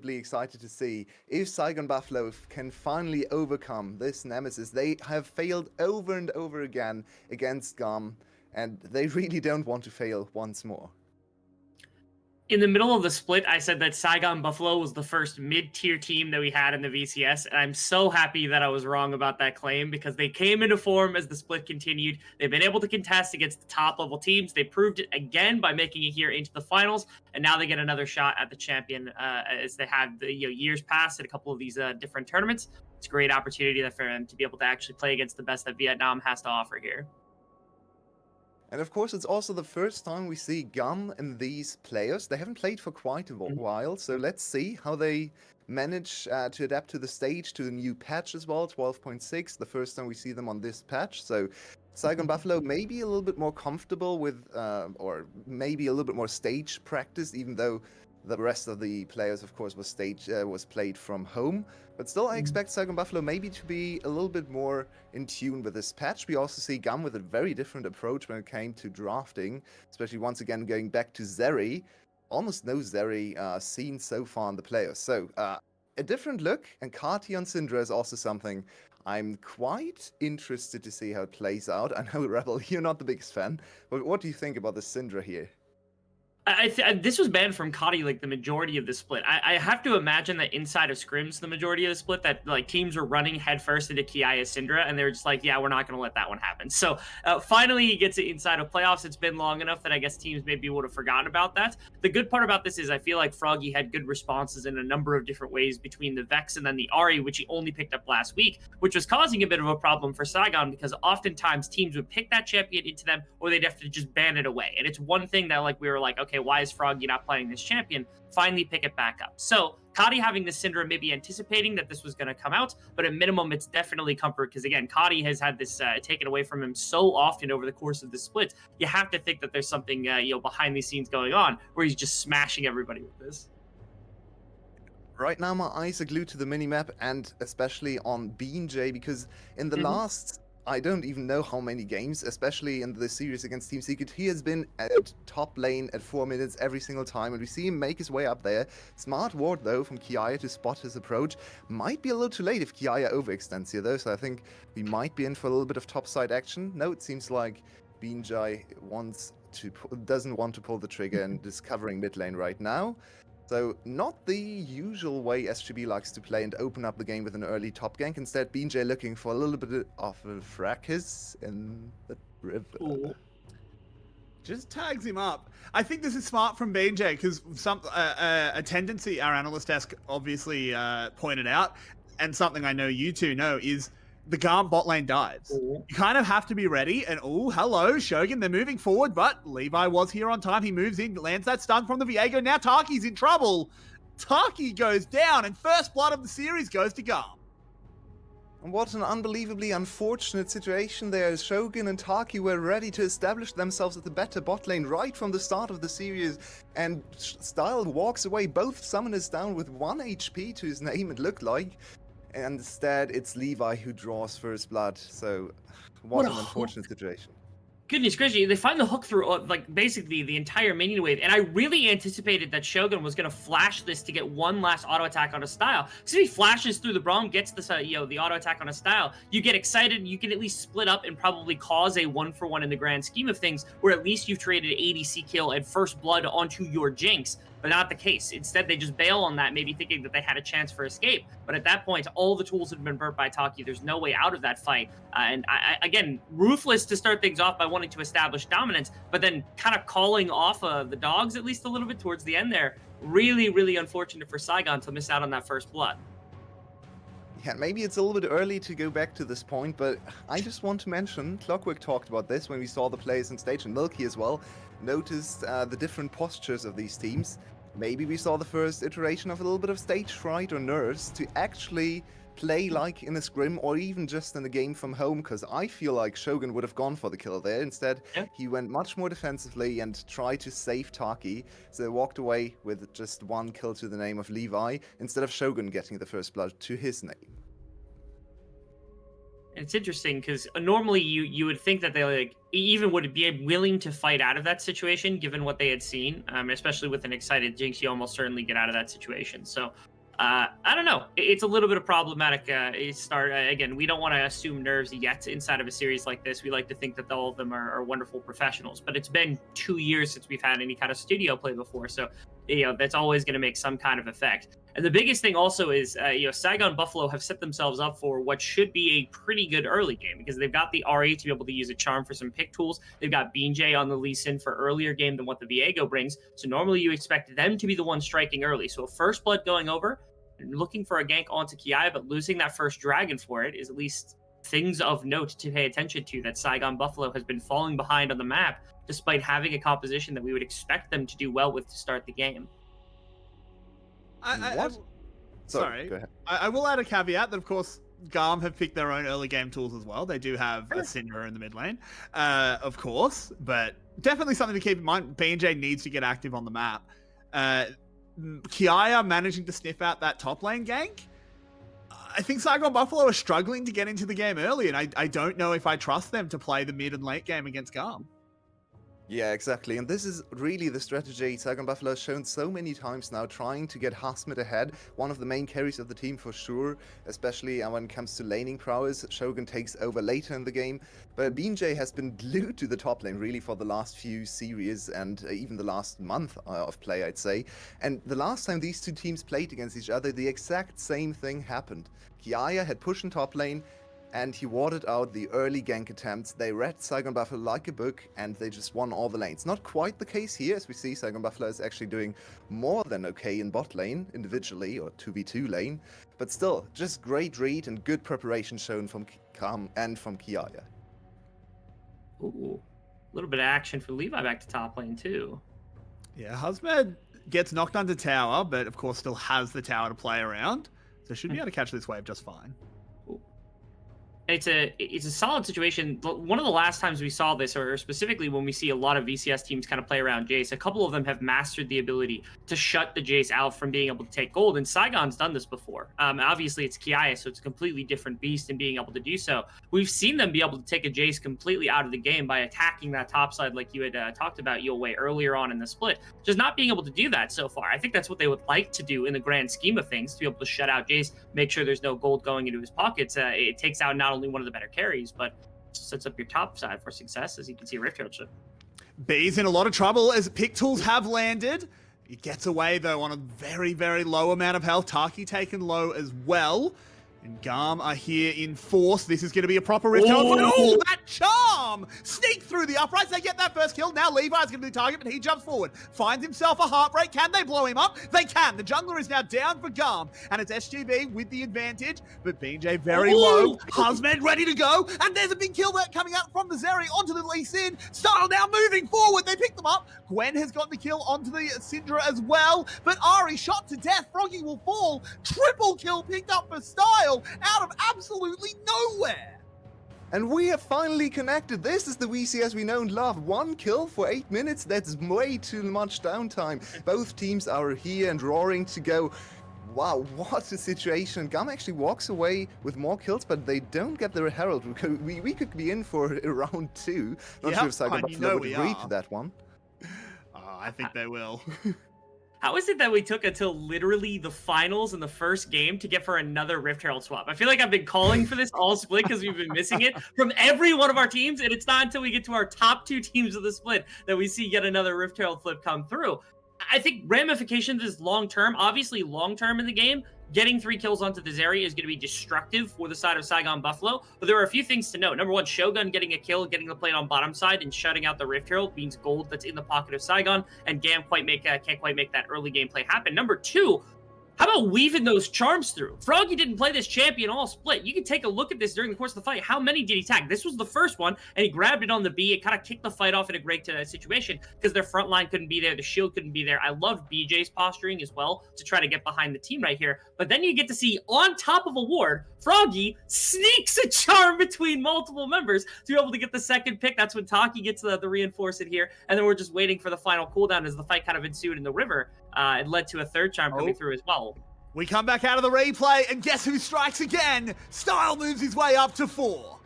excited to see if Saigon Buffalo can finally overcome this nemesis. They have failed over and over again against GAM, and they really don't want to fail once more. In the middle of the split, I said that Saigon Buffalo was the first mid-tier team that we had in the VCS, and I'm so happy that I was wrong about that claim because they came into form as the split continued. They've been able to contest against the top-level teams. They proved it again by making it here into the finals, and now they get another shot at the champion as they have the years past at a couple of these different tournaments. It's a great opportunity for them to be able to actually play against the best that Vietnam has to offer here. And of course, it's also the first time we see GAM in these players. They haven't played for quite a while, so let's see how they manage to adapt to the stage, to the new patch as well, 12.6, the first time we see them on this patch. So Saigon Buffalo may be a little bit more comfortable with, or maybe a little bit more stage practice, even though the rest of the players, of course, was played from home. But still, I expect Saigon Buffalo maybe to be a little bit more in tune with this patch. We also see GAM with a very different approach when it came to drafting, especially once again going back to Zeri. Almost no Zeri seen so far in the players. So a different look, and Kati on Syndra is also something I'm quite interested to see how it plays out. I know, Rebel, you're not the biggest fan, but what do you think about the Syndra here? This was banned from Kadi like the majority of the split. I have to imagine that inside of scrims, the majority of the split, that like teams were running headfirst into Kiaya Syndra, and they're just like, yeah, we're not going to let that one happen. So finally, he gets it inside of playoffs. It's been long enough that I guess teams maybe would have forgotten about that. The good part about this is I feel like Froggy had good responses in a number of different ways between the Vex and then the Ari, which he only picked up last week, which was causing a bit of a problem for Saigon because oftentimes teams would pick that champion into them, or they'd have to just ban it away. And it's one thing that like we were like, okay, why is Froggy not playing this champion? Finally pick it back up. So Kadi having this Syndra, maybe anticipating that this was going to come out, but at minimum, it's definitely comfort because again, Kadi has had this taken away from him so often over the course of the splits. You have to think that there's something behind the scenes going on where he's just smashing everybody with this. Right now, my eyes are glued to the minimap and especially on BJ because in the last, I don't even know how many games, especially in the series against Team Secret, he has been at top lane at 4 minutes every single time, and we see him make his way up there. Smart ward, though, from Kiaya to spot his approach. Might be a little too late if Kiaya overextends here, though, so I think we might be in for a little bit of topside action. No, it seems like BJ doesn't want to pull the trigger and is covering mid lane right now. So not the usual way SGB likes to play and open up the game with an early top gank. Instead, BJ looking for a little bit of a fracas in the river. Ooh. Just tags him up. I think this is smart from BJ because a tendency our analyst desk obviously pointed out, and something I know you two know, is the GAM bot lane dives. You kind of have to be ready, and oh, hello, Shogun, they're moving forward, but Levi was here on time. He moves in, lands that stun from the Viego. Now Taki's in trouble. Taki goes down, and first blood of the series goes to GAM. And what an unbelievably unfortunate situation there. Shogun and Taki were ready to establish themselves at the better bot lane right from the start of the series, and Style walks away, both summoners down with 1 HP to his name, it looked like. And instead, it's Levi who draws first blood. So, what an unfortunate situation. Goodness gracious, they find the hook through, like, basically the entire minion wave, and I really anticipated that Shogun was going to flash this to get one last auto attack on a style. So if he flashes through the Braum, gets this, the auto attack on a style, you get excited, you can at least split up and probably cause a 1-for-1 in the grand scheme of things, where at least you've traded ADC kill and first blood onto your Jinx. But not the case. Instead, they just bail on that, maybe thinking that they had a chance for escape. But at that point, all the tools had been burnt by Taki. There's no way out of that fight. And again, ruthless to start things off by wanting to establish dominance, but then kind of calling off the dogs at least a little bit towards the end there. Really, really unfortunate for Saigon to miss out on that first blood. Yeah, maybe it's a little bit early to go back to this point, but I just want to mention, Clockwork talked about this when we saw the players on stage, and Milky as well, noticed the different postures of these teams. Maybe we saw the first iteration of a little bit of stage fright or nerves to actually play like in a scrim or even just in a game from home, because I feel like Shogun would have gone for the kill there. Instead, he went much more defensively and tried to save Taki, so they walked away with just 1 kill to the name of Levi, instead of Shogun getting the first blood to his name. It's interesting because normally you would think that they like even would be willing to fight out of that situation given what they had seen, especially with an excited Jinx. You almost certainly get out of that situation. So I don't know. It's a little bit of problematic. Again, we don't want to assume nerves yet inside of a series like this. We like to think that all of them are wonderful professionals, but it's been 2 years since we've had any kind of studio play before, so that's always going to make some kind of effect. And the biggest thing also is, Saigon Buffalo have set themselves up for what should be a pretty good early game because they've got the RE to be able to use a charm for some pick tools. They've got BJ on the Lee Sin for earlier game than what the Viego brings. So normally you expect them to be the one striking early. So a first blood going over, looking for a gank onto Kiai, but losing that first dragon for it is at least things of note to pay attention to, that Saigon Buffalo has been falling behind on the map despite having a composition that we would expect them to do well with to start the game. Sorry. Go ahead. I will add a caveat that, of course, GAM have picked their own early game tools as well. They do have a Syndra in the mid lane, of course, but definitely something to keep in mind. B&J needs to get active on the map. Kiaya managing to sniff out that top lane gank. I think Saigon Buffalo are struggling to get into the game early, and I don't know if I trust them to play the mid and late game against GAM. Yeah, exactly. And this is really the strategy Saigon Buffalo has shown so many times now, trying to get Hasmid ahead. One of the main carries of the team for sure, especially when it comes to laning prowess. Shogun takes over later in the game. But BJ has been glued to the top lane really for the last few series and even the last month of play, I'd say. And the last time these two teams played against each other, the exact same thing happened. Kiaya had pushed in top lane, and he warded out the early gank attempts. They read Saigon Buffalo like a book, and they just won all the lanes. Not quite the case here, as we see Saigon Buffalo is actually doing more than okay in bot lane, individually, or 2v2 lane. But still, just great read and good preparation shown from Kam and from Kiaya. Ooh, a little bit of action for Levi back to top lane, too. Yeah, Hasmed gets knocked onto tower, but of course still has the tower to play around. So should be able to catch this wave just fine. It's a solid situation. One of the last times we saw this, or specifically when we see a lot of VCS teams kind of play around Jace, a couple of them have mastered the ability to shut the Jace out from being able to take gold, and Saigon's done this before. Obviously, it's Kiaya, so it's a completely different beast in being able to do so. We've seen them be able to take a Jace completely out of the game by attacking that top side like you had talked about, Yulwei, earlier on in the split. Just not being able to do that so far. I think that's what they would like to do in the grand scheme of things, to be able to shut out Jace, make sure there's no gold going into his pockets. It takes out not only one of the better carries, but sets up your top side for success, as you can see Rift Herald. B's in a lot of trouble as pick tools have landed. He gets away though on a very, very low amount of health. Taki taken low as well. And GAM are here in force. This is going to be a proper Rift Herald. Oh, that charm! Sneak through the uprights. They get that first kill. Now Levi's going to be the target, but he jumps forward. Finds himself a heartbreak. Can they blow him up? They can. The jungler is now down for GAM. And it's SGB with the advantage, but BJ very low. Hasmed ready to go. And there's a big kill there coming out from the Zeri onto the Lee Sin. Style now moving forward. They pick them up. Gwen has gotten the kill onto the Syndra as well. But Ari shot to death. Froggy will fall. Triple kill picked up for Style out of absolutely nowhere. And we have finally connected. This is the VCS we know and love. 1 kill for 8 minutes. That's way too much downtime. Both teams are here and roaring to go. Wow, what a situation. GAM actually walks away with more kills, but they don't get the Herald. We could be in for round 2. Not sure if Saigon Buffalo would agree to that one. I think they will. How is it that we took until literally the finals in the first game to get for another Rift Herald swap? I feel like I've been calling for this all split because we've been missing it from every one of our teams, and it's not until we get to our top 2 teams of the split that we see yet another Rift Herald flip come through. I think ramifications is long-term. Obviously, long-term in the game, getting 3 kills onto this area is going to be destructive for the side of Saigon Buffalo. But there are a few things to note. Number 1, Shogun getting a kill, getting the plate on bottom side, and shutting out the Rift Herald means gold that's in the pocket of Saigon, and GAM can't quite make that early gameplay happen. Number 2, how about weaving those charms through? Froggy didn't play this champion all split. You can take a look at this during the course of the fight. How many did he tag? This was the first one, and he grabbed it on the B. It kind of kicked the fight off in a great situation because their front line couldn't be there. The shield couldn't be there. I loved BJ's posturing as well to try to get behind the team right here. But then you get to see, on top of a ward, Froggy sneaks a charm between multiple members to be able to get the second pick. That's when Taki gets the reinforce it here. And then we're just waiting for the final cooldown as the fight kind of ensued in the river. It led to a third charm coming through as well. We come back out of the replay, and guess who strikes again? Style moves his way up to 4.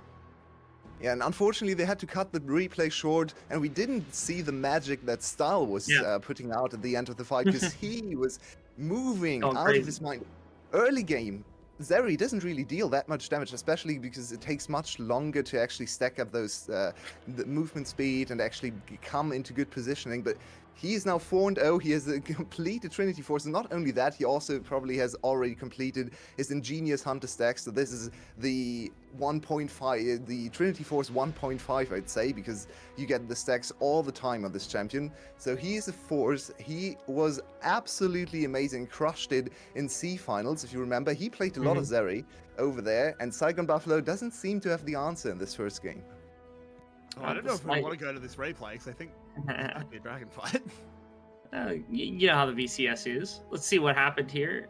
Yeah, and unfortunately they had to cut the replay short, and we didn't see the magic that Style was putting out at the end of the fight, because he was moving out of his mind. Early game, Zeri doesn't really deal that much damage, especially because it takes much longer to actually stack up those the movement speed and actually come into good positioning, but he is now 4-0. He has completed Trinity Force, and not only that, he also probably has already completed his Ingenious Hunter stack. So this is the 1.5, the Trinity Force 1.5, I'd say, because you get the stacks all the time on this champion. So he is a force. He was absolutely amazing, crushed it in C finals. If you remember, he played a lot of Zeri over there, and Saigon Buffalo doesn't seem to have the answer in this first game. Oh, I don't know if we want to go to this replay, because I think it might be a dragon fight. You know how the VCS is. Let's see what happened here.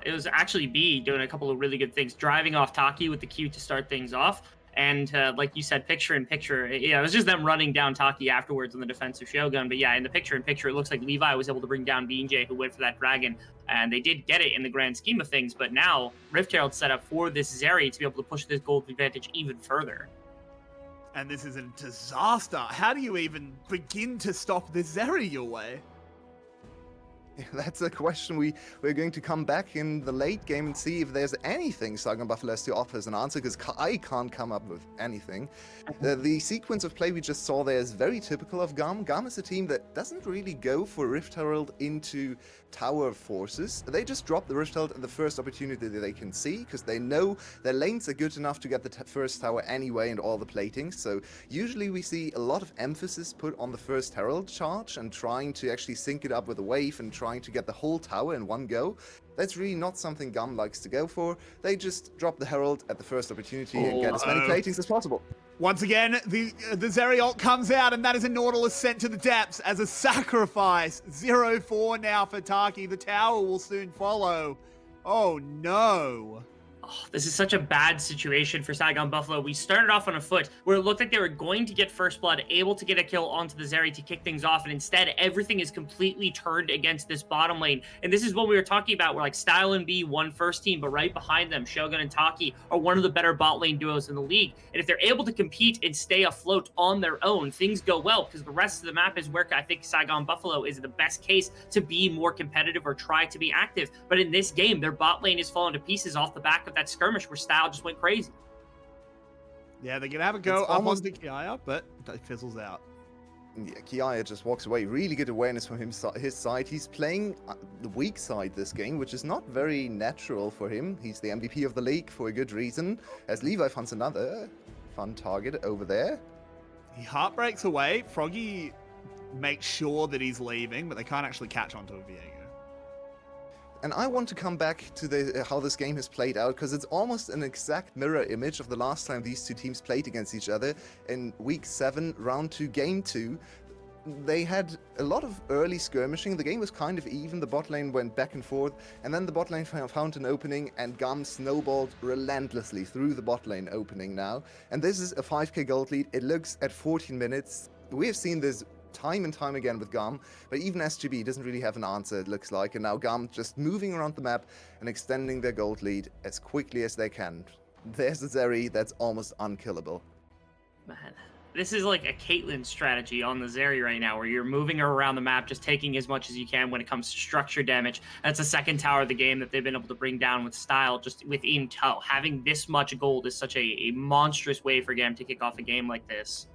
It was actually B doing a couple of really good things, driving off Taki with the Q to start things off. And like you said, picture-in-picture, it was just them running down Taki afterwards on the defensive Shogun. But yeah, in the picture-in-picture, it looks like Levi was able to bring down BJ, who went for that dragon. And they did get it in the grand scheme of things. But now, Rift Herald set up for this Zeri to be able to push this gold advantage even further. And this is a disaster. How do you even begin to stop this Zeri your way? That's a question we're going to come back in the late game and see if there's anything Saigon Buffalo has to offer as an answer, because I can't come up with anything. The sequence of play we just saw there is very typical of GAM. GAM is a team that doesn't really go for Rift Herald into tower forces. They just drop the Rift Herald at the first opportunity that they can see, because they know their lanes are good enough to get the first tower anyway and all the platings. So usually we see a lot of emphasis put on the first Herald charge and trying to actually sync it up with a wave and trying to get the whole tower in one go. That's really not something GAM likes to go for. They just drop the Herald at the first opportunity and get as many platings as possible. Once again, the Zeri ult comes out, and that is a Nautilus sent to the depths as a sacrifice. 0-4 now for Taki. The tower will soon follow. Oh no. Oh, this is such a bad situation for Saigon Buffalo. We started off on a foot where it looked like they were going to get first blood, able to get a kill onto the Zeri to kick things off, and instead everything is completely turned against this bottom lane. And this is what we were talking about, where like Style and B won first team, but right behind them, Shogun and Taki are one of the better bot lane duos in the league. And if they're able to compete and stay afloat on their own, things go well, because the rest of the map is where I think Saigon Buffalo is the best case to be more competitive or try to be active. But in this game, their bot lane is falling to pieces off the back of that skirmish where Style just went crazy. Yeah, they're gonna have a go up on the Kiaya, but it fizzles out. Yeah, Kiaya just walks away. Really good awareness from his side. He's playing the weak side this game, which is not very natural for him. He's the MVP of the league for a good reason, as Levi finds another fun target over there. He heartbreaks away. Froggy makes sure that he's leaving, but they can't actually catch onto a Viego. And I want to come back to how this game has played out, because it's almost an exact mirror image of the last time these two teams played against each other in Week 7, Round 2, Game 2. They had a lot of early skirmishing. The game was kind of even. The bot lane went back and forth, and then the bot lane found an opening, and GAM snowballed relentlessly through the bot lane opening now. And this is a 5k gold lead. It looks at 14 minutes. We have seen this time and time again with GAM, but even SGB doesn't really have an answer, it looks like, and now GAM just moving around the map and extending their gold lead as quickly as they can. There's a Zeri that's almost unkillable. Man, this is like a Caitlyn strategy on the Zeri right now, where you're moving her around the map, just taking as much as you can when it comes to structure damage. That's the second tower of the game that they've been able to bring down with Style, just within tow. Having this much gold is such a monstrous way for GAM to kick off a game like this.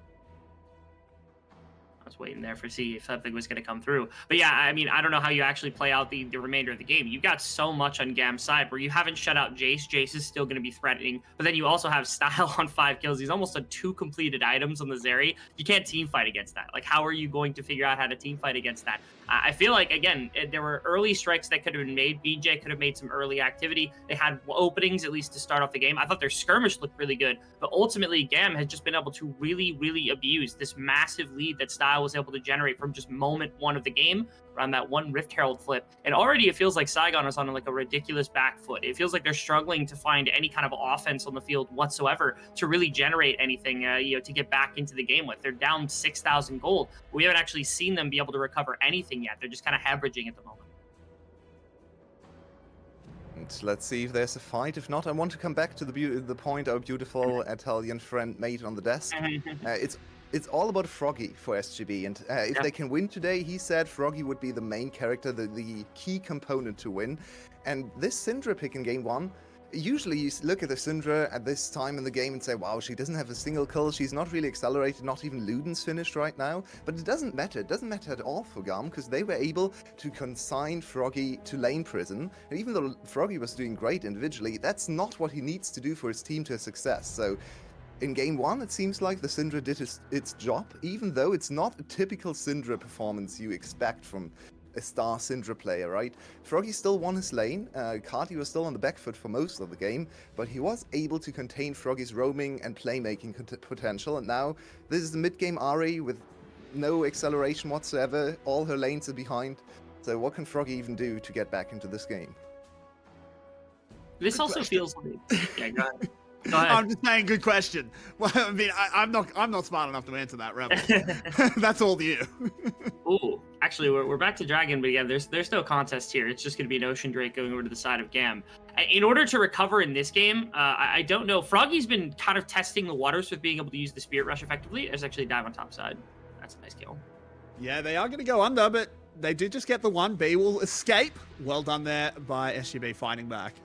I was waiting there for see if something was going to come through. But yeah, I mean, I don't know how you actually play out the remainder of the game. You've got so much on GAM's side where you haven't shut out Jace. Jace is still going to be threatening. But then you also have Style on 5 kills. He's almost on 2 completed items on the Zeri. You can't team fight against that. Like, how are you going to figure out how to team fight against that? I feel like, again, there were early strikes that could have been made. BJ could have made some early activity. They had openings, at least to start off the game. I thought their skirmish looked really good. But ultimately, GAM has just been able to really, really abuse this massive lead that Style was able to generate from just moment 1 of the game around that one Rift Herald flip. And already it feels like Saigon is on like a ridiculous back foot. It feels like they're struggling to find any kind of offense on the field whatsoever to really generate anything, to get back into the game with. They're down 6,000 gold. We haven't actually seen them be able to recover anything yet. They're just kind of hemorrhaging at the moment. point. Let's see if there's a fight. If not, I want to come back to the point our beautiful Italian friend made on the desk. It's all about Froggy for SGB, and if they can win today, he said Froggy would be the main character, the key component to win. And this Syndra pick in game 1, usually you look at the Syndra at this time in the game and say, wow, she doesn't have a single kill, she's not really accelerated, not even Luden's finished right now. But it doesn't matter at all for GAM, because they were able to consign Froggy to lane prison. And even though Froggy was doing great individually, that's not what he needs to do for his team to success. So in game 1, it seems like the Syndra did its job, even though it's not a typical Syndra performance you expect from a star Syndra player, right? Froggy still won his lane, Carty was still on the back foot for most of the game, but he was able to contain Froggy's roaming and playmaking potential, and now this is the mid-game Ari with no acceleration whatsoever, all her lanes are behind, so what can Froggy even do to get back into this game? This also feels like... Yeah, go ahead. Go ahead. I'm just saying, good question. Well, I mean, I'm not smart enough to answer that, Rebel. That's all you. Ooh, actually, we're back to Dragon, but yeah, there's no contest here. It's just going to be an Ocean Drake going over to the side of GAM. In order to recover in this game, I don't know. Froggy's been kind of testing the waters with being able to use the Spirit Rush effectively. There's actually a dive on top side. That's a nice kill. Yeah, they are going to go under, but they did just get the one. B will escape. Well done there by SGB fighting back.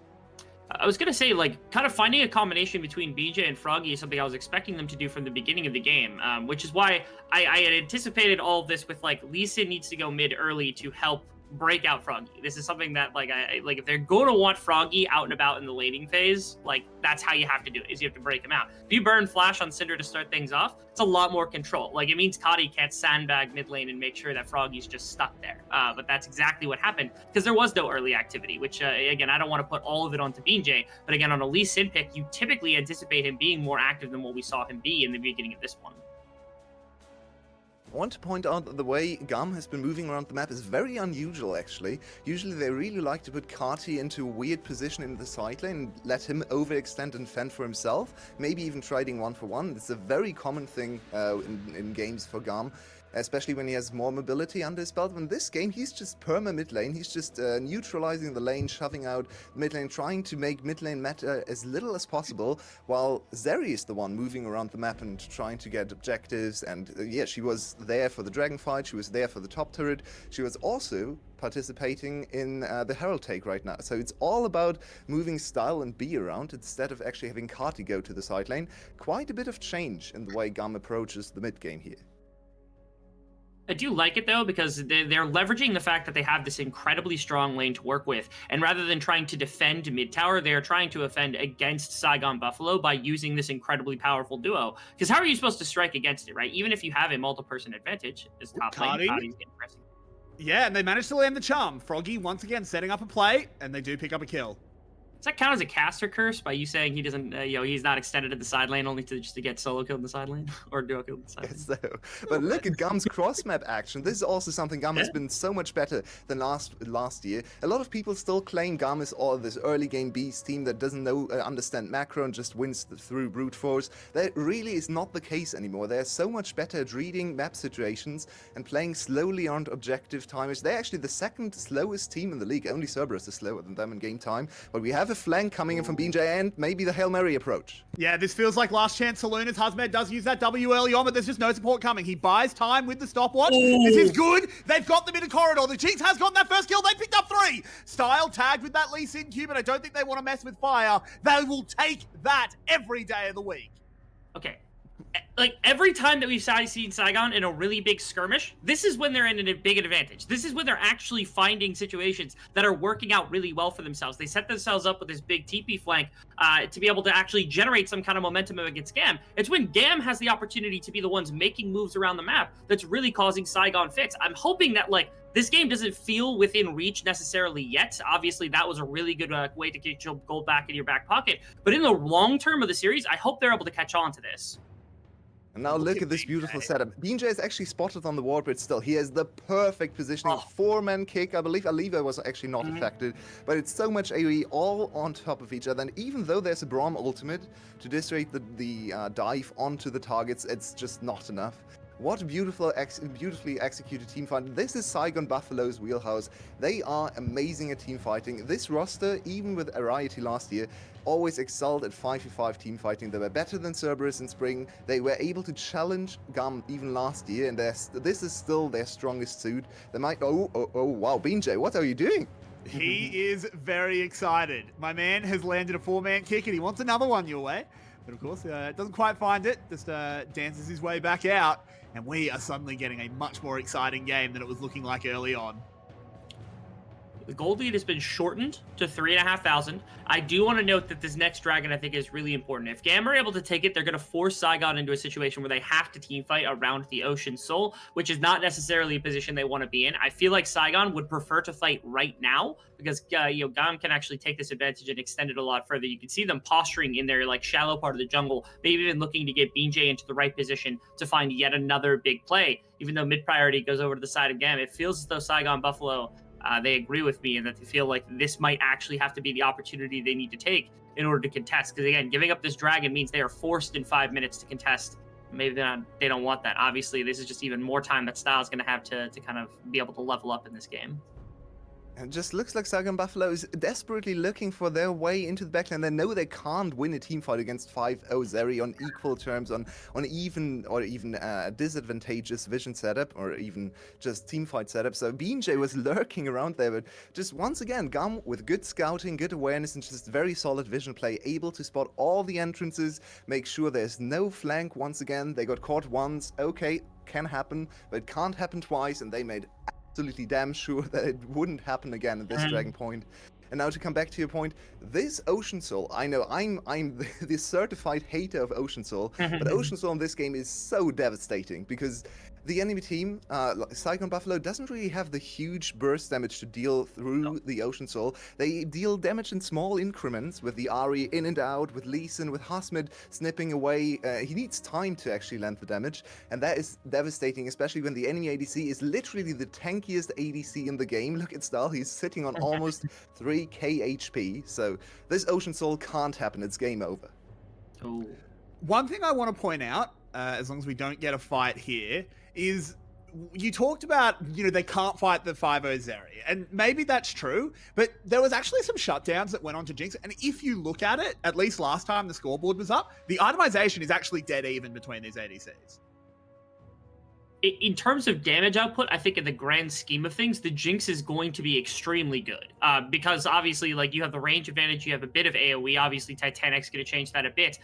I was going to say, like, kind of finding a combination between BJ and Froggy is something I was expecting them to do from the beginning of the game, which is why I had anticipated all of this with, like, Lee Sin needs to go mid early to help break out Froggy. This is something that, like, if they're going to want Froggy out and about in the laning phase, like, that's how you have to do it, is you have to break him out. If you burn Flash on Cinder to start things off, it's a lot more control. Like, it means Kadi can't sandbag mid lane and make sure that Froggy's just stuck there. But that's exactly what happened, because there was no early activity, which, again, I don't want to put all of it onto BJ, but again, on a Lee Sin pick, you typically anticipate him being more active than what we saw him be in the beginning of this one. I want to point out that the way GAM has been moving around the map is very unusual, actually. Usually they really like to put Carty into a weird position in the side lane and let him overextend and fend for himself, maybe even trading 1-for-1. It's a very common thing in games for GAM, especially when he has more mobility under his belt. In this game, he's just perma mid lane. He's just neutralizing the lane, shoving out mid lane, trying to make mid lane matter as little as possible, while Zeri is the one moving around the map and trying to get objectives. And yeah, she was there for the dragon fight, she was there for the top turret, she was also participating in the Herald take right now. So it's all about moving style and B around instead of actually having Carty go to the side lane. Quite a bit of change in the way GAM approaches the mid game here. I do like it, though, because they're leveraging the fact that they have this incredibly strong lane to work with. And rather than trying to defend mid-tower, they're trying to defend against Saigon Buffalo by using this incredibly powerful duo. Because how are you supposed to strike against it, right? Even if you have a multi-person advantage as top lane, Cardi's getting pressing. Yeah, and they managed to land the charm. Froggy, once again, setting up a play, and they do pick up a kill. Does that count as a caster curse by you saying he doesn't, he's not extended to the side lane only to get solo killed in the side lane or duo killed in the side lane? Yes, so. But look at GAM's cross map action. This is also something GAM has been so much better than last year. A lot of people still claim GAM is all this early game beast team that doesn't understand macro and just wins through brute force. That really is not the case anymore. They're so much better at reading map situations and playing slowly on objective timers. They're actually the second slowest team in the league. Only Cerberus is slower than them in game time. But we have a flank coming in from BJ and maybe the Hail Mary approach. Yeah, this feels like last chance saloon as Hazmed does use that W early on, but there's just no support coming. He buys time with the stopwatch. Ooh. This is good. They've got them in a corridor. The Jinx has gotten that first kill. They picked up 3. Style tagged with that Lee Sin Q, but I don't think they want to mess with fire. They will take that every day of the week. Okay. Like, every time that we've seen Saigon in a really big skirmish, this is when they're in a big advantage. This is when they're actually finding situations that are working out really well for themselves. They set themselves up with this big TP flank to be able to actually generate some kind of momentum against GAM. It's when GAM has the opportunity to be the ones making moves around the map that's really causing Saigon fits. I'm hoping that, like, this game doesn't feel within reach necessarily yet. Obviously, that was a really good way to get your gold back in your back pocket. But in the long term of the series, I hope they're able to catch on to this. And now look at this beautiful setup. BJ is actually spotted on the wall, but still, he has the perfect positioning. 4-man kick. I believe Aliva was actually not affected, but it's so much AoE all on top of each other. And even though there's a Braum ultimate to disrupt the dive onto the targets, it's just not enough. What beautifully executed team fight. This is Saigon Buffalo's wheelhouse. They are amazing at team fighting. This roster, even with Ariety last year, always excelled at 5v5 team fighting. They were better than Cerberus in spring. They were able to challenge GAM even last year, and this is still their strongest suit. They might... Oh, wow. BJ, what are you doing? He is very excited. My man has landed a 4-man kick, and he wants another one your way. But of course, doesn't quite find it. Just dances his way back out. And we are suddenly getting a much more exciting game than it was looking like early on. The gold lead has been shortened to 3,500. I do want to note that this next dragon, I think, is really important. If GAM are able to take it, they're going to force Saigon into a situation where they have to team fight around the Ocean Soul, which is not necessarily a position they want to be in. I feel like Saigon would prefer to fight right now because GAM can actually take this advantage and extend it a lot further. You can see them posturing in their like shallow part of the jungle, maybe even looking to get BJ into the right position to find yet another big play. Even though mid priority goes over to the side of GAM, it feels as though Saigon Buffalo they agree with me and that they feel like this might actually have to be the opportunity they need to take in order to contest. Because again, giving up this dragon means they are forced in 5 minutes to contest. Maybe they don't want that. Obviously, this is just even more time that Style's going to have to kind of be able to level up in this game. And it just looks like Saigon Buffalo is desperately looking for their way into the backline. They know they can't win a team fight against 5-0 Zeri on equal terms, on even disadvantageous vision setup, or even just team fight setup. So BJ was lurking around there, but just once again, GAM with good scouting, good awareness, and just very solid vision play, able to spot all the entrances, make sure there's no flank once again. They got caught once, okay, can happen, but it can't happen twice, and they made absolutely damn sure that it wouldn't happen again at this Dragon Point. And now to come back to your point, this Ocean Soul, I know I'm the certified hater of Ocean Soul, but Ocean Soul in this game is so devastating because the enemy team, Saigon Buffalo, doesn't really have the huge burst damage to deal through the Ocean Soul. They deal damage in small increments with the Ari in and out, with Lee Sin, with Hasmid snipping away. He needs time to actually land the damage, and that is devastating, especially when the enemy ADC is literally the tankiest ADC in the game. Look at Stahl, he's sitting on almost 3k HP, so this Ocean Soul can't happen, it's game over. Oh. One thing I want to point out, as long as we don't get a fight here, is you talked about, they can't fight the 5-0 Zeri, and maybe that's true, but there was actually some shutdowns that went on to Jinx, and if you look at it, at least last time the scoreboard was up, the itemization is actually dead even between these ADCs. In terms of damage output, I think in the grand scheme of things, the Jinx is going to be extremely good because obviously, like, you have the range advantage, you have a bit of AoE. Obviously, Titanic's going to change that a bit.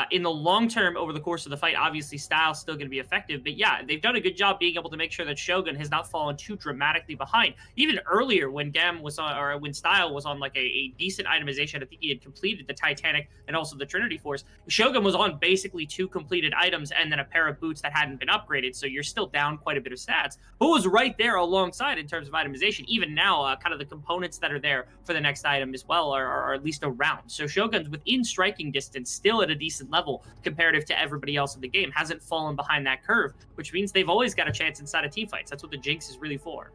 In the long term, over the course of the fight, obviously, Style's still going to be effective. But yeah, they've done a good job being able to make sure that Shogun has not fallen too dramatically behind. Even earlier, when GAM was on, or when Style was on like a decent itemization, I think he had completed the Titanic and also the Trinity Force. Shogun was on basically 2 completed items and then a pair of boots that hadn't been upgraded. So you're still down quite a bit of stats, but was right there alongside in terms of itemization. Even now, kind of the components that are there for the next item as well are at least around. So Shogun's within striking distance, still at a decent level comparative to everybody else in the game, hasn't fallen behind that curve, which means they've always got a chance inside of team fights. That's what the Jinx is really for.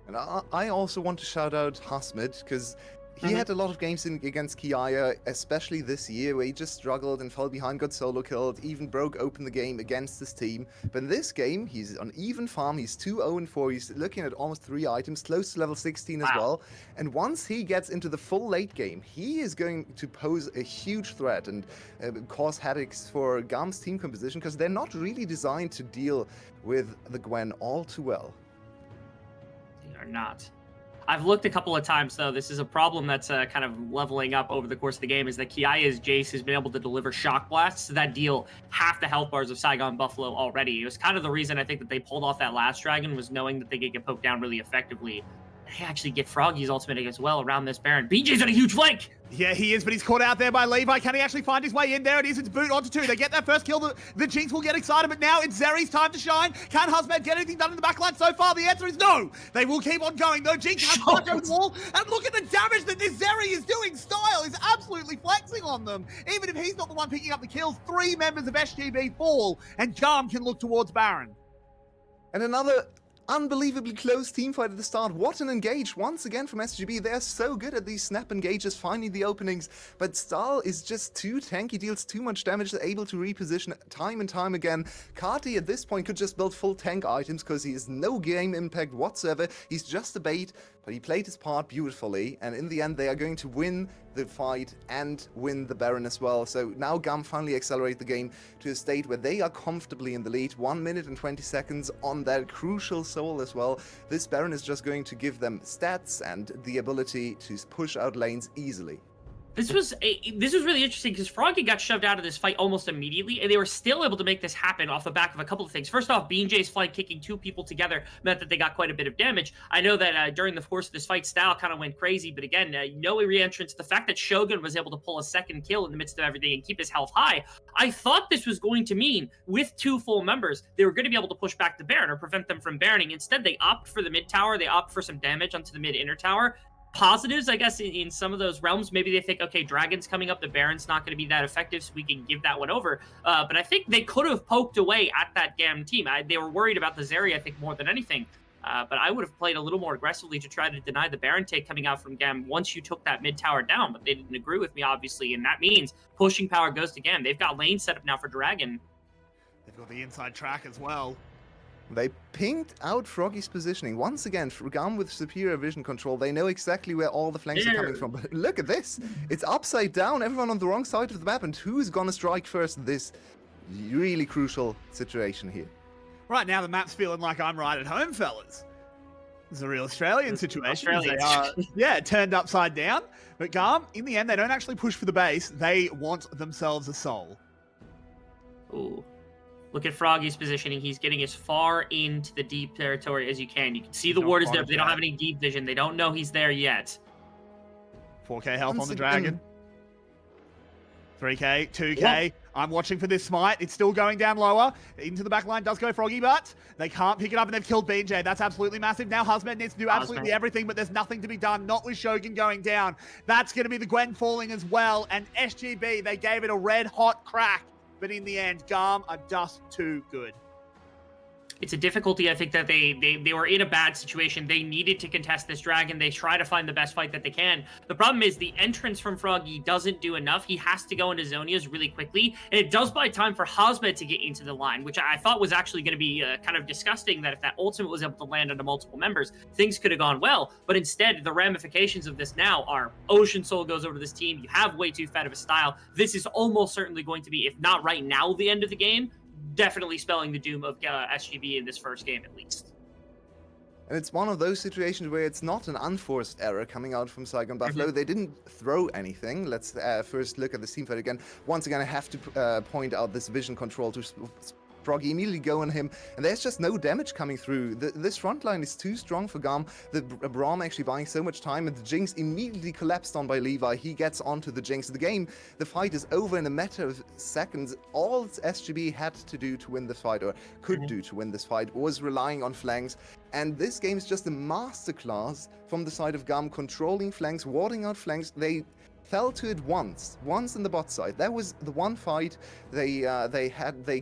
And I also want to shout out Hasmid, because he had a lot of games against Kiaya, especially this year, where he just struggled and fell behind, got solo killed, even broke open the game against his team. But in this game, he's on even farm, he's 2-0-4, he's looking at almost 3 items, close to level 16 as well. And once he gets into the full late game, he is going to pose a huge threat and cause headaches for GAM's team composition, because they're not really designed to deal with the Gwen all too well. They are not. I've looked a couple of times, though. This is a problem that's kind of leveling up over the course of the game, is that Kiaya's Jace has been able to deliver shock blasts that deal half the health bars of Saigon Buffalo already. It was kind of the reason I think that they pulled off that last dragon, was knowing that they could get poked down really effectively. They actually get Froggy's ultimate as well around this Baron. BJ's on a huge flank! Yeah, he is, but he's caught out there by Levi. Can he actually find his way in? There it is. It's boot onto 2. They get that first kill. The Jinx will get excited, but now it's Zeri's time to shine. Can Husband get anything done in the backline so far? The answer is no. They will keep on going, though. Jinx has touch over the wall, and look at the damage that this Zeri is doing. Style is absolutely flexing on them. Even if he's not the one picking up the kills, 3 members of SGB fall, and GAM can look towards Baron. And another Unbelievably close teamfight at the start. What an engage once again from SGB. They're so good at these snap engages, finding the openings. But Stahl is just too tanky, deals too much damage, able to reposition time and time again. Kati at this point could just build full tank items because he has no game impact whatsoever. He's just a bait, but he played his part beautifully. And in the end, they are going to win the fight and win the Baron as well. So now GAM finally accelerate the game to a state where they are comfortably in the lead. 1 minute and 20 seconds on that crucial soul as well. This Baron is just going to give them stats and the ability to push out lanes easily. This was really interesting because Froggy got shoved out of this fight almost immediately, and they were still able to make this happen off the back of a couple of things. First off, BJ's flank kicking 2 people together meant that they got quite a bit of damage. I know that during the course of this fight, Style kind of went crazy, but again, no re-entrance. The fact that Shogun was able to pull a second kill in the midst of everything and keep his health high, I thought this was going to mean, with 2 full members, they were going to be able to push back the Baron or prevent them from Baroning. Instead, they opt for the mid tower, they opt for some damage onto the mid-inner tower. Positives, I guess, in some of those realms, maybe they think, okay, Dragon's coming up, the Baron's not going to be that effective, so we can give that one over. But I think they could have poked away at that GAM team. They were worried about the Zeri, I think, more than anything. But I would have played a little more aggressively to try to deny the Baron take coming out from GAM once you took that mid tower down. But they didn't agree with me, obviously, and that means pushing power goes to GAM. They've got lane set up now for Dragon. They've got the inside track as well. They pinged out Froggy's positioning. Once again, GAM with superior vision control, they know exactly where all the flanks are coming from. But look at this. It's upside down, everyone on the wrong side of the map, and who's gonna strike first? This really crucial situation here. Right now, the map's feeling like I'm right at home, fellas. It's a real Australian situation. Australian. They are, yeah, turned upside down. But GAM, in the end, they don't actually push for the base. They want themselves a soul. Ooh. Look at Froggy's positioning. He's getting as far into the deep territory as you can. You can see the ward is there, but they don't have any deep vision. They don't know he's there yet. 4k health on the Dragon. 3k, 2k. What? I'm watching for this smite. It's still going down lower. Into the back line does go Froggy, but they can't pick it up, and they've killed BJ. That's absolutely massive. Now Husband needs to do absolutely everything, but there's nothing to be done. Not with Shogun going down. That's going to be the Gwen falling as well. And SGB, they gave it a red-hot crack. But in the end, GAM are just too good. It's a difficulty, I think, that they were in a bad situation. They needed to contest this Dragon. They try to find the best fight that they can. The problem is the entrance from Froggy doesn't do enough. He has to go into Zonia's really quickly, and it does buy time for Hosmed to get into the line, which I thought was actually going to be kind of disgusting, that if that ultimate was able to land onto multiple members, things could have gone well. But instead, the ramifications of this now are Ocean Soul goes over to this team. You have way too fat of a style. This is almost certainly going to be, if not right now, the end of the game. Definitely spelling the doom of SGB in this first game, at least. And it's one of those situations where it's not an unforced error coming out from Saigon Buffalo. They didn't throw anything. Let's first look at the team fight again. Once again, I have to point out this vision control to Froggy immediately go on him, and there's just no damage coming through. This front line is too strong for GAM. The Braum actually buying so much time, and the Jinx immediately collapsed on by Levi. He gets onto the Jinx. The fight is over in a matter of seconds. All SGB had to do to win this fight, or could do to win this fight, was relying on flanks. And this game is just a masterclass from the side of GAM, controlling flanks, warding out flanks. They fell to it once in the bot side. That was the one fight they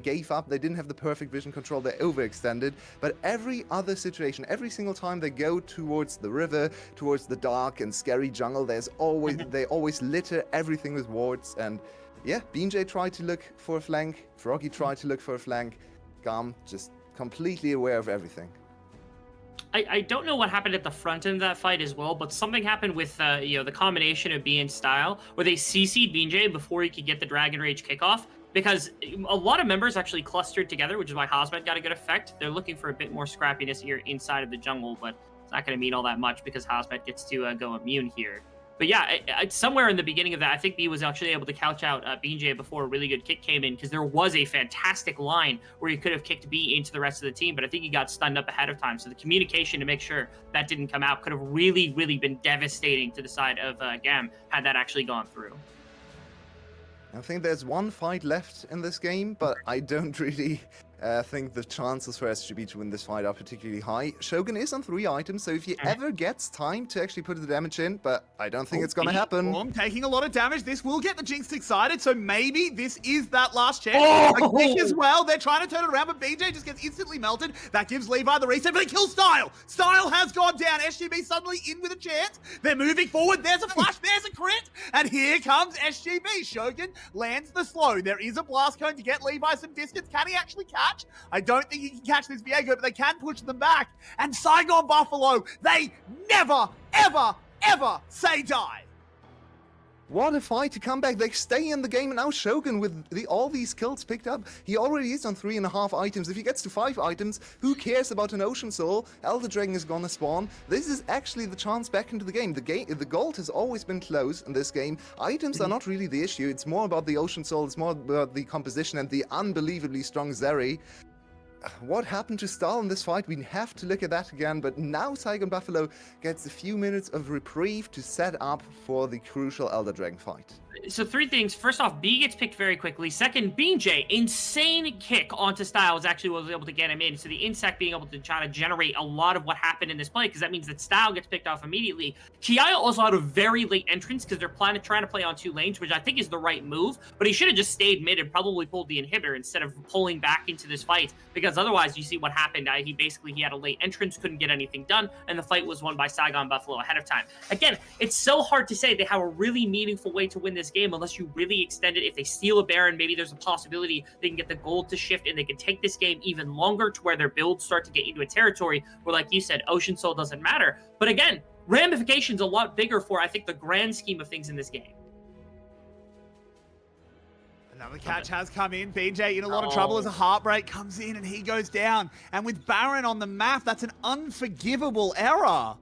gave up. They didn't have the perfect vision control. They overextended. But every other situation, every single time they go towards the river, towards the dark and scary jungle, they always litter everything with wards. And yeah, BJ tried to look for a flank. Froggy tried to look for a flank. GAM just completely aware of everything. I don't know what happened at the front end of that fight as well, but something happened with the combination of B and Style, where they CC'd BJ before he could get the Dragon Rage kickoff, because a lot of members actually clustered together, which is why Hosmet got a good effect. They're looking for a bit more scrappiness here inside of the jungle, but it's not going to mean all that much because Hosmet gets to go immune here. But yeah, somewhere in the beginning of that, I think B was actually able to couch out BJ before a really good kick came in, because there was a fantastic line where he could have kicked B into the rest of the team, but I think he got stunned up ahead of time. So the communication to make sure that didn't come out could have really, really been devastating to the side of GAM had that actually gone through. I think there's one fight left in this game, but I don't really think the chances for SGB to win this fight are particularly high. Shogun is on 3 items, so if he ever gets time to actually put the damage in, but I don't think it's gonna happen. Storm taking a lot of damage. This will get the Jinx excited, so maybe this is that last chance. Oh! Like Nick as well, they're trying to turn it around, but BJ just gets instantly melted. That gives Levi the reset, but they kill Style. Style has gone down. SGB suddenly in with a chance. They're moving forward. There's a flash, there's a crit, and here comes SGB. Shogun lands the slow. There is a blast cone to get Levi some distance. Can he actually catch? I don't think he can catch this Viego, but they can push them back. And Saigon Buffalo, they never, ever, ever say die. What a fight to come back. They stay in the game, and now Shogun with all these kills picked up. He already is on 3.5 items. If he gets to 5 items, who cares about an Ocean Soul? Elder Dragon is gonna spawn. This is actually the chance back into the game. The gold has always been close in this game. Items are not really the issue. It's more about the Ocean Soul. It's more about the composition and the unbelievably strong Zeri. What happened to Stahl in this fight? We have to look at that again, but now Saigon Buffalo gets a few minutes of reprieve to set up for the crucial Elder Dragon fight. So 3 things. First off, B gets picked very quickly. Second, BJ, insane kick onto Styles actually was able to get him in. So the insect being able to try to generate a lot of what happened in this play, because that means that Style gets picked off immediately. Kiaya also had a very late entrance because they're trying to play on 2 lanes, which I think is the right move. But he should have just stayed mid and probably pulled the inhibitor instead of pulling back into this fight, because otherwise you see what happened. He had a late entrance, couldn't get anything done, and the fight was won by Saigon Buffalo ahead of time. Again, it's so hard to say they have a really meaningful way to win this game unless you really extend it. If they steal a Baron, maybe there's a possibility they can get the gold to shift and they can take this game even longer to where their builds start to get into a territory where, like you said, Ocean Soul doesn't matter. But again, ramifications a lot bigger for, I think, the grand scheme of things in this game. Another catch has come in. BJ in a lot of trouble as a Heartbreak comes in and he goes down. And with Baron on the map, that's an unforgivable error.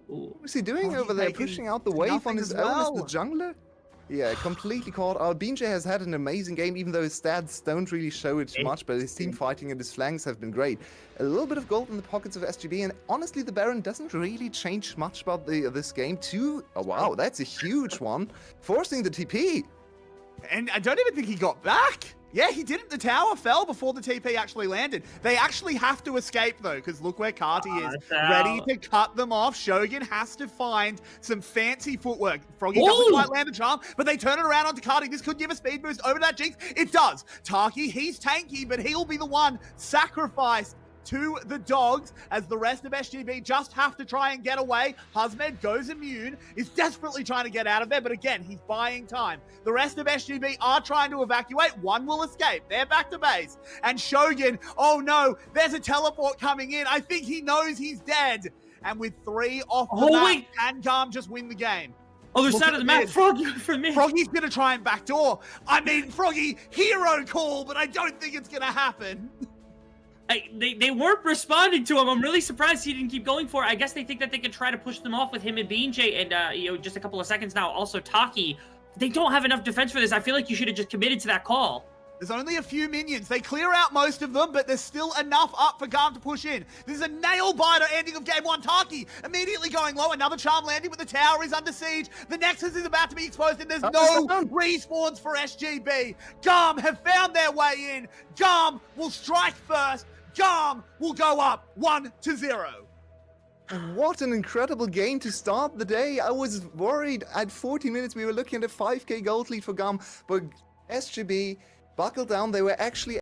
What was he doing over there? Pushing out the wave on his own as the jungler? Yeah, completely caught out. BJ has had an amazing game, even though his stats don't really show it much, but his team fighting and his flanks have been great. A little bit of gold in the pockets of SGB, and honestly, the Baron doesn't really change much about this game. Oh wow, that's a huge one. Forcing the TP. And I don't even think he got back. Yeah, he didn't. The tower fell before the TP actually landed. They actually have to escape, though, because look where Carty is, ready to cut them off. Shogun has to find some fancy footwork. Froggy doesn't quite land the charm, but they turn it around onto Carty. This could give a speed boost over that Jinx. It does. Taki, he's tanky, but he'll be the one sacrificed to the dogs as the rest of SGB just have to try and get away. Husmed goes immune, is desperately trying to get out of there, but again, he's buying time. The rest of SGB are trying to evacuate. One will escape. They're back to base. And Shogun, oh no, there's a teleport coming in. I think he knows he's dead. And with 3 off the map, can GAM just win the game? Other side of the map, Froggy for me. Froggy's going to try and backdoor. I mean, Froggy, hero call, but I don't think it's going to happen. They weren't responding to him. I'm really surprised he didn't keep going for it. I guess they think that they could try to push them off with him and BJ and, just a couple of seconds now. Also, Taki, they don't have enough defense for this. I feel like you should have just committed to that call. There's only a few minions. They clear out most of them, but there's still enough up for GAM to push in. This is a nail-biter ending of Game 1. Taki immediately going low. Another charm landing, but the tower is under siege. The Nexus is about to be exposed, and there's no respawns for SGB. GAM have found their way in. GAM will strike first. GAM will go up 1-0. What an incredible game to start the day. I was worried at 40 minutes we were looking at a 5k gold lead for GAM, but SGB buckled down. They were actually